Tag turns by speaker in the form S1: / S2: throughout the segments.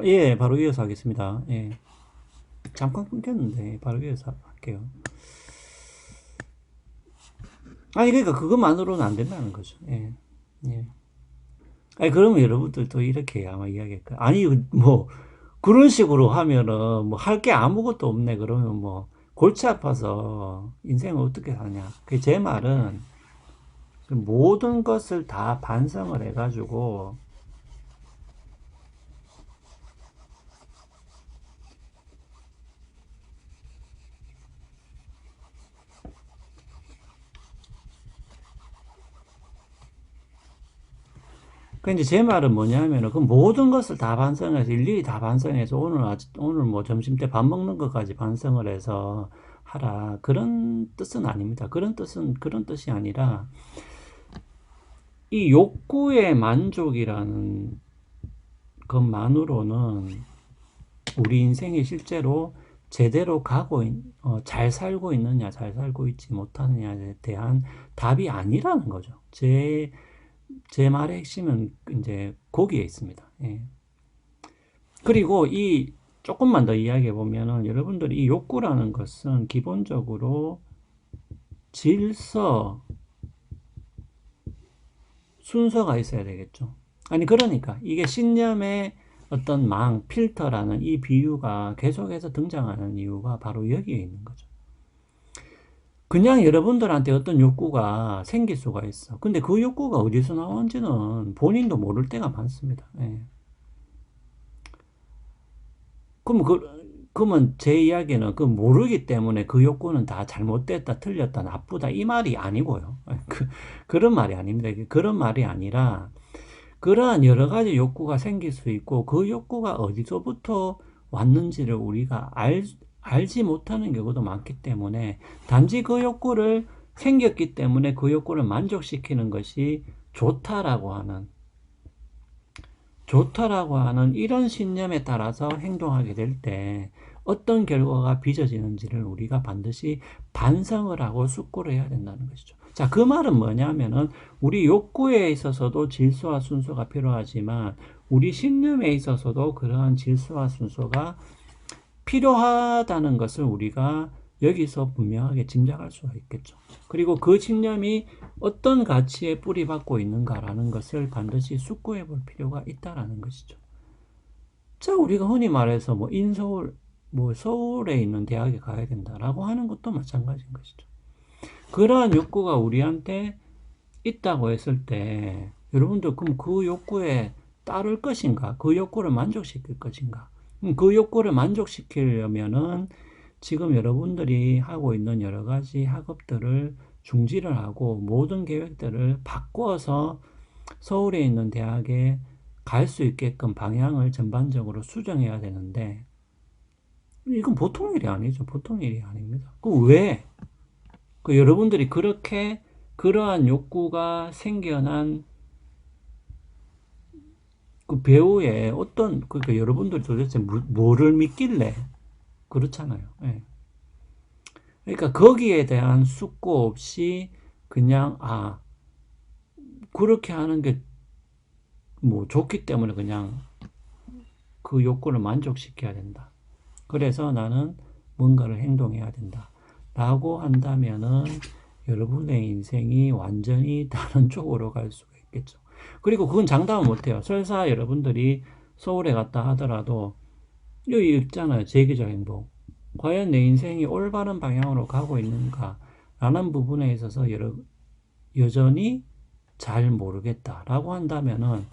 S1: 예, 바로 이어서 하겠습니다. 예. 잠깐 끊겼는데, 바로 이어서 할게요. 아니, 그러니까 그것만으로는 안 된다는 거죠. 예. 예. 아니, 그러면 여러분들도 이렇게 아마 이야기할 거예요. 아니, 뭐, 그런 식으로 하면은, 뭐, 할 게 아무것도 없네. 그러면 뭐, 골치 아파서 인생을 어떻게 사냐. 그 제 말은, 그 모든 것을 다 반성을 해가지고, 그 이제 제 말은 뭐냐면은 그 모든 것을 다 반성해서 일일이 다 반성해서 오늘 뭐 점심 때 밥 먹는 것까지 반성을 해서 하라 그런 뜻은 아닙니다. 그런 뜻이 아니라 이 욕구의 만족이라는 것만으로는 우리 인생이 실제로 제대로 잘 살고 있느냐, 잘 살고 있지 못하느냐에 대한 답이 아니라는 거죠. 제 말의 핵심은 이제 거기에 있습니다. 예. 그리고 조금만 더 이야기해 보면은 여러분들이 이 욕구라는 것은 기본적으로 질서, 순서가 있어야 되겠죠. 아니, 그러니까 이게 신념의 어떤 필터라는 이 비유가 계속해서 등장하는 이유가 바로 여기에 있는 거죠. 그냥 여러분들한테 어떤 욕구가 생길 수가 있어. 근데 그 욕구가 어디서 나온지는 본인도 모를 때가 많습니다. 예. 그럼 그러면 제 이야기는 모르기 때문에 그 욕구는 다 잘못됐다, 틀렸다, 나쁘다 이 말이 아니고요. 그런 말이 아닙니다. 그런 말이 아니라 그러한 여러 가지 욕구가 생길 수 있고 그 욕구가 어디서부터 왔는지를 우리가 알지 못하는 경우도 많기 때문에 단지 그 욕구를 생겼기 때문에 그 욕구를 만족시키는 것이 좋다라고 하는 좋다라고 하는 이런 신념에 따라서 행동하게 될 때 어떤 결과가 빚어지는지를 우리가 반드시 반성을 하고 숙고를 해야 된다는 것이죠. 자, 그 말은 뭐냐면은 우리 욕구에 있어서도 질서와 순서가 필요하지만 우리 신념에 있어서도 그러한 질서와 순서가 필요하다는 것을 우리가 여기서 분명하게 짐작할 수가 있겠죠. 그리고 그 신념이 어떤 가치에 뿌리박고 있는가라는 것을 반드시 숙고해 볼 필요가 있다라는 것이죠. 자, 우리가 흔히 말해서 서울에 있는 대학에 가야 된다라고 하는 것도 마찬가지인 것이죠. 그러한 욕구가 우리한테 있다고 했을 때, 여러분들, 그럼 그 욕구에 따를 것인가? 그 욕구를 만족시킬 것인가? 그 욕구를 만족시키려면은 지금 여러분들이 하고 있는 여러 가지 학업들을 중지를 하고 모든 계획들을 바꿔서 서울에 있는 대학에 갈 수 있게끔 방향을 전반적으로 수정해야 되는데 이건 보통 일이 아니죠. 보통 일이 아닙니다. 그 왜? 여러분들이 그러한 욕구가 생겨난 그 배우에 그러니까 여러분들이 도대체 뭐를 믿길래 그렇잖아요. 예. 그러니까 거기에 대한 숙고 없이 그냥 그렇게 하는 게 뭐 좋기 때문에 그냥 그 욕구를 만족시켜야 된다. 그래서 나는 뭔가를 행동해야 된다. 라고 한다면은 여러분의 인생이 완전히 다른 쪽으로 갈 수가 있겠죠. 그리고 그건 장담은 못해요. 설사 여러분들이 서울에 갔다 하더라도 여기 있잖아요. 재기적 행복. 과연 내 인생이 올바른 방향으로 가고 있는가? 라는 부분에 있어서 여전히 잘 모르겠다라고 한다면은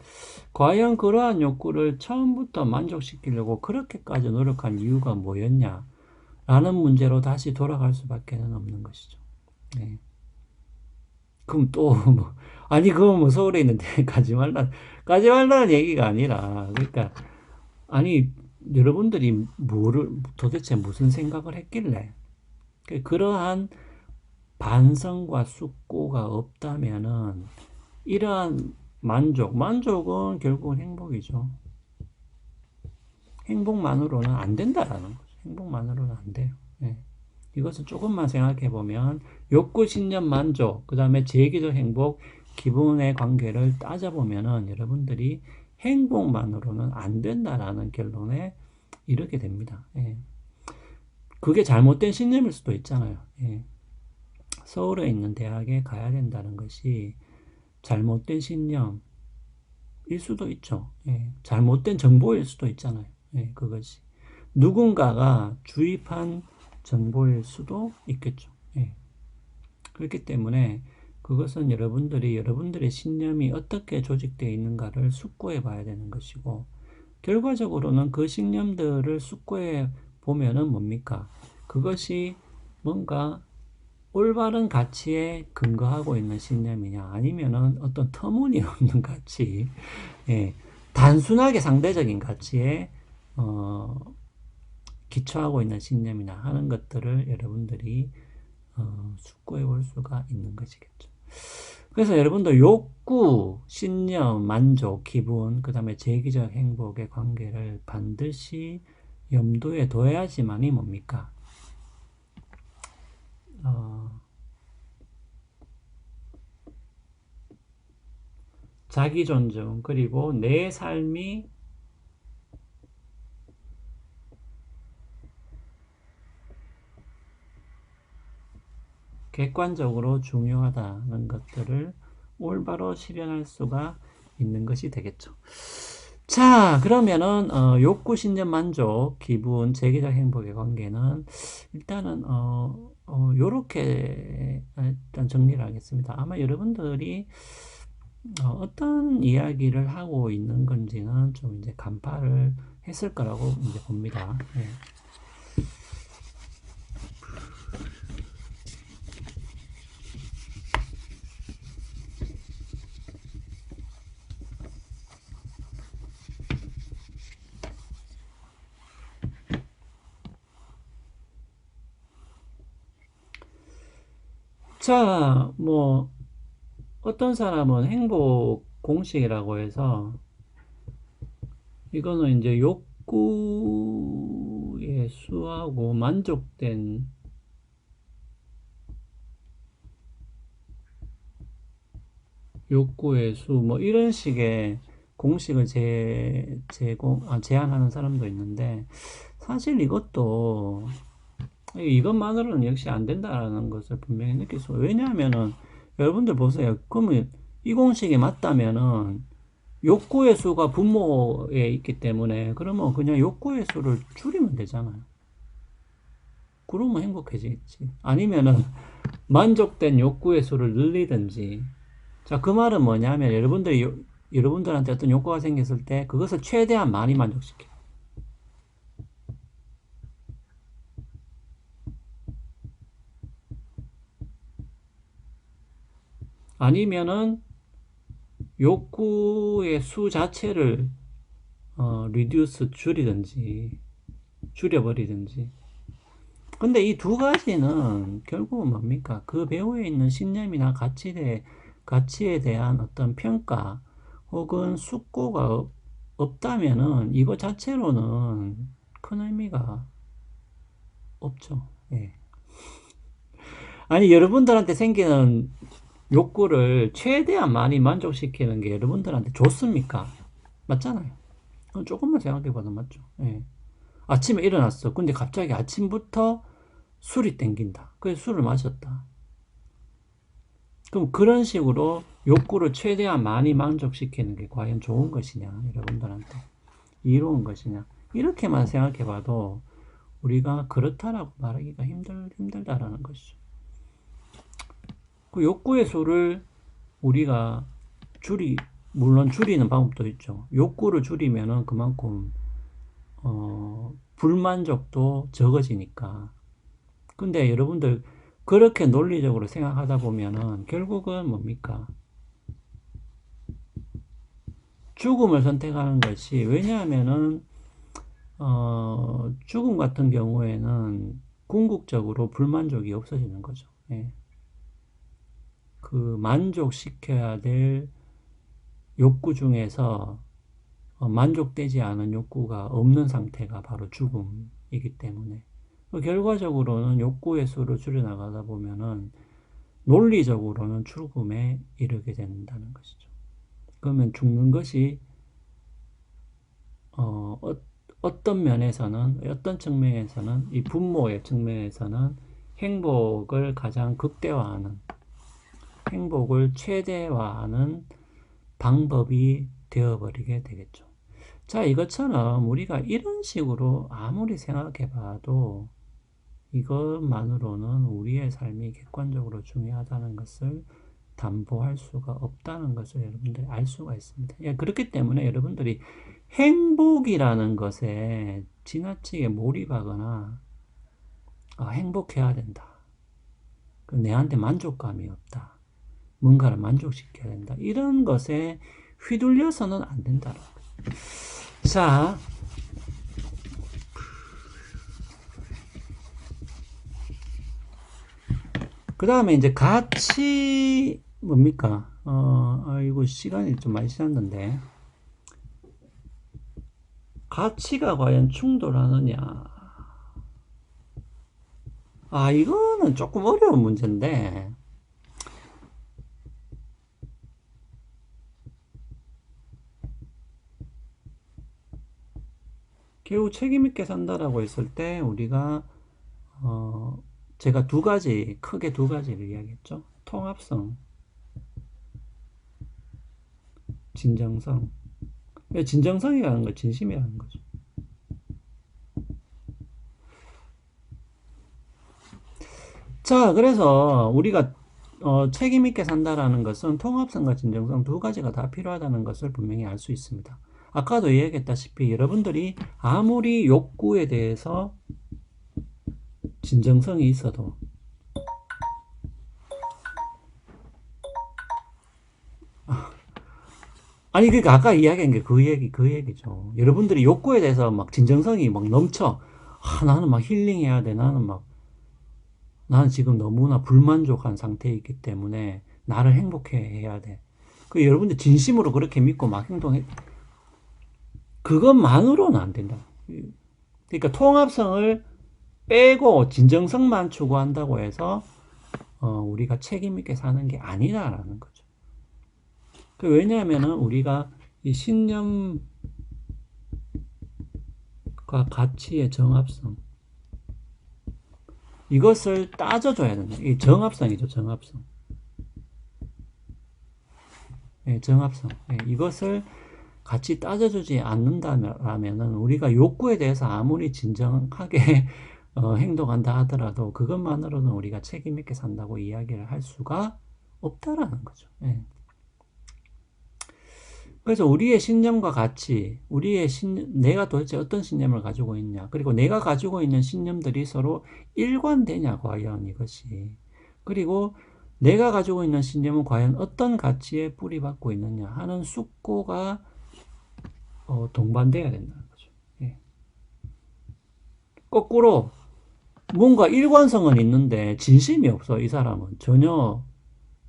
S1: 과연 그러한 욕구를 처음부터 만족시키려고 그렇게까지 노력한 이유가 뭐였냐? 라는 문제로 다시 돌아갈 수밖에 없는 것이죠. 네. 그럼 또, 뭐, 아니, 그거 뭐 서울에 있는데 가지 말라는 얘기가 아니라, 그러니까, 아니, 여러분들이 도대체 무슨 생각을 했길래, 그러한 반성과 숙고가 없다면은, 이러한 만족은 결국은 행복이죠. 행복만으로는 안 된다라는 거죠. 행복만으로는 안 돼요. 네. 이것을 조금만 생각해 보면 욕구, 신념, 만족, 그 다음에 재기적 행복, 기분의 관계를 따져보면은 여러분들이 행복만으로는 안 된다라는 결론에 이르게 됩니다. 예. 그게 잘못된 신념일 수도 있잖아요. 예. 서울에 있는 대학에 가야 된다는 것이 잘못된 신념일 수도 있죠. 예. 잘못된 정보일 수도 있잖아요. 예. 그것이 누군가가 주입한 정보일 수도 있겠죠. 예. 그렇기 때문에 그것은 여러분들의 신념이 어떻게 조직되어 있는가를 숙고해 봐야 되는 것이고, 결과적으로는 그 신념들을 숙고해 보면은 뭡니까? 그것이 뭔가 올바른 가치에 근거하고 있는 신념이냐, 아니면은 어떤 터무니없는 가치, 예, 단순하게 상대적인 가치에, 기초하고 있는 신념이나 하는 것들을 여러분들이 숙고해 볼 수가 있는 것이겠죠. 그래서 여러분들 욕구, 신념, 만족, 기분, 그 다음에 재기적 행복의 관계를 반드시 염두에 둬야지만이 뭡니까? 자기 존중, 그리고 내 삶이 객관적으로 중요하다는 것들을 올바로 실현할 수가 있는 것이 되겠죠. 자, 그러면은 욕구, 신념, 만족, 기분, 재기적 행복의 관계는 일단은 요렇게 일단 정리를 하겠습니다. 아마 여러분들이 어떤 이야기를 하고 있는 건지는 좀 이제 간파를 했을 거라고 이제 봅니다. 네. 자, 뭐 어떤 사람은 행복 공식이라고 해서 이거는 이제 욕구의 수하고 만족된 욕구의 수, 뭐 이런 식의 공식을 제안하는 사람도 있는데, 사실 이것만으로는 역시 안 된다는 것을 분명히 느낄 수, 왜냐하면은, 여러분들 보세요. 그러면 이 공식이 맞다면은, 욕구의 수가 분모에 있기 때문에, 그러면 그냥 욕구의 수를 줄이면 되잖아요. 그러면 행복해지겠지. 아니면은, 만족된 욕구의 수를 늘리든지. 자, 그 말은 뭐냐면, 여러분들한테 어떤 욕구가 생겼을 때, 그것을 최대한 많이 만족시켜. 아니면은, 욕구의 수 자체를 줄여버리든지. 근데 이 두 가지는 결국은 뭡니까? 그 배후에 있는 신념이나 가치에 대한 어떤 평가 혹은 숙고가 없다면은 이거 자체로는 큰 의미가 없죠. 예. 아니, 여러분들한테 생기는 욕구를 최대한 많이 만족시키는 게 여러분들한테 좋습니까? 맞잖아요. 그럼 조금만 생각해봐도 맞죠. 예. 아침에 일어났어. 근데 갑자기 아침부터 술이 땡긴다. 그래서 술을 마셨다. 그럼 그런 식으로 욕구를 최대한 많이 만족시키는 게 과연 좋은 것이냐, 여러분들한테. 이로운 것이냐. 이렇게만 생각해봐도 우리가 그렇다라고 말하기가 힘들다라는 것이죠. 그 욕구의 수를 우리가 물론 줄이는 방법도 있죠. 욕구를 줄이면은 그만큼, 불만족도 적어지니까. 근데 여러분들, 그렇게 논리적으로 생각하다 보면은 결국은 뭡니까? 죽음을 선택하는 것이, 왜냐하면은, 죽음 같은 경우에는 궁극적으로 불만족이 없어지는 거죠. 예. 그 만족시켜야 될 욕구 중에서 만족되지 않은 욕구가 없는 상태가 바로 죽음이기 때문에 결과적으로는 욕구의 수를 줄여나가다 보면은 논리적으로는 죽음에 이르게 된다는 것이죠. 그러면 죽는 것이 어떤 면에서는, 어떤 측면에서는, 이 분모의 측면에서는 행복을 가장 극대화하는, 행복을 최대화하는 방법이 되어버리게 되겠죠. 자, 이것처럼 우리가 이런 식으로 아무리 생각해 봐도 이것만으로는 우리의 삶이 객관적으로 중요하다는 것을 담보할 수가 없다는 것을 여러분들이 알 수가 있습니다. 예, 그렇기 때문에 여러분들이 행복이라는 것에 지나치게 몰입하거나 행복해야 된다. 내한테 만족감이 없다. 뭔가를 만족시켜야 된다. 이런 것에 휘둘려서는 안 된다. 자, 그 다음에 이제 가치, 뭡니까? 아이고, 시간이 좀 많이 지났는데. 가치가 과연 충돌하느냐? 이거는 조금 어려운 문제인데. 겨우 책임있게 산다라고 했을 때, 우리가, 제가 크게 두 가지를 이야기했죠. 통합성, 진정성. 진정성이라는 건 진심이라는 거죠. 자, 그래서 우리가 책임있게 산다라는 것은 통합성과 진정성 두 가지가 다 필요하다는 것을 분명히 알 수 있습니다. 아까도 이야기했다시피 여러분들이 아무리 욕구에 대해서 진정성이 있어도 아니 그러니까 아까 이야기한 게 그 얘기죠. 여러분들이 욕구에 대해서 막 진정성이 막 넘쳐. 나는 막 힐링해야 돼. 나는 지금 너무나 불만족한 상태에 있기 때문에 나를 행복해 해야 돼. 여러분들 진심으로 그렇게 믿고 막 행동해. 그것만으로는 안 된다. 그러니까 통합성을 빼고 진정성만 추구한다고 해서 우리가 책임 있게 사는 게 아니다라는 거죠. 왜냐하면은 우리가 이 신념과 가치의 정합성 이것을 따져줘야 된다. 이 정합성이죠, 정합성. 예, 정합성. 예, 이것을 같이 따져주지 않는다면은 우리가 욕구에 대해서 아무리 진정하게 행동한다 하더라도 그것만으로는 우리가 책임 있게 산다고 이야기를 할 수가 없다라는 거죠. 예. 그래서 우리의 신념과 가치, 내가 도대체 어떤 신념을 가지고 있냐, 그리고 내가 가지고 있는 신념들이 서로 일관되냐, 과연 이것이. 그리고 내가 가지고 있는 신념은 과연 어떤 가치에 뿌리박고 있느냐 하는 숙고가 동반돼야 된다는 거죠. 예. 거꾸로 뭔가 일관성은 있는데 진심이 없어, 이 사람은. 전혀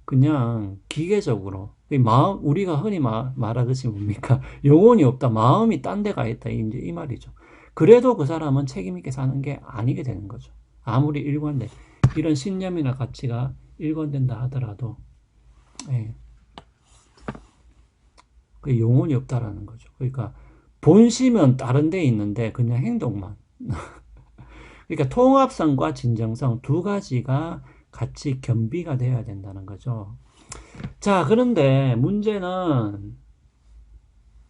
S1: 그냥 기계적으로 우리가 흔히 말하듯이 뭡니까? 영혼이 없다. 마음이 딴 데 가 있다. 이제 이 말이죠. 그래도 그 사람은 책임있게 사는 게 아니게 되는 거죠. 아무리 이런 신념이나 가치가 일관된다 하더라도, 예. 그 영혼이 없다라는 거죠. 그러니까 본심은 다른 데 있는데 그냥 행동만. 그러니까 통합성과 진정성 두 가지가 같이 겸비가 되어야 된다는 거죠. 자, 그런데 문제는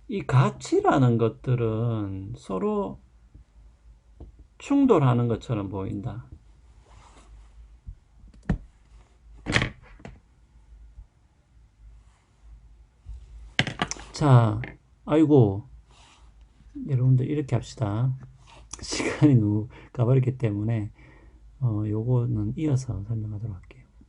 S1: 이 가치라는 것들은 서로 충돌하는 것처럼 보인다. 자, 아이고, 여러분들 이렇게 합시다. 시간이 너무 가버렸기 때문에 요거는 이어서 설명하도록 할게요.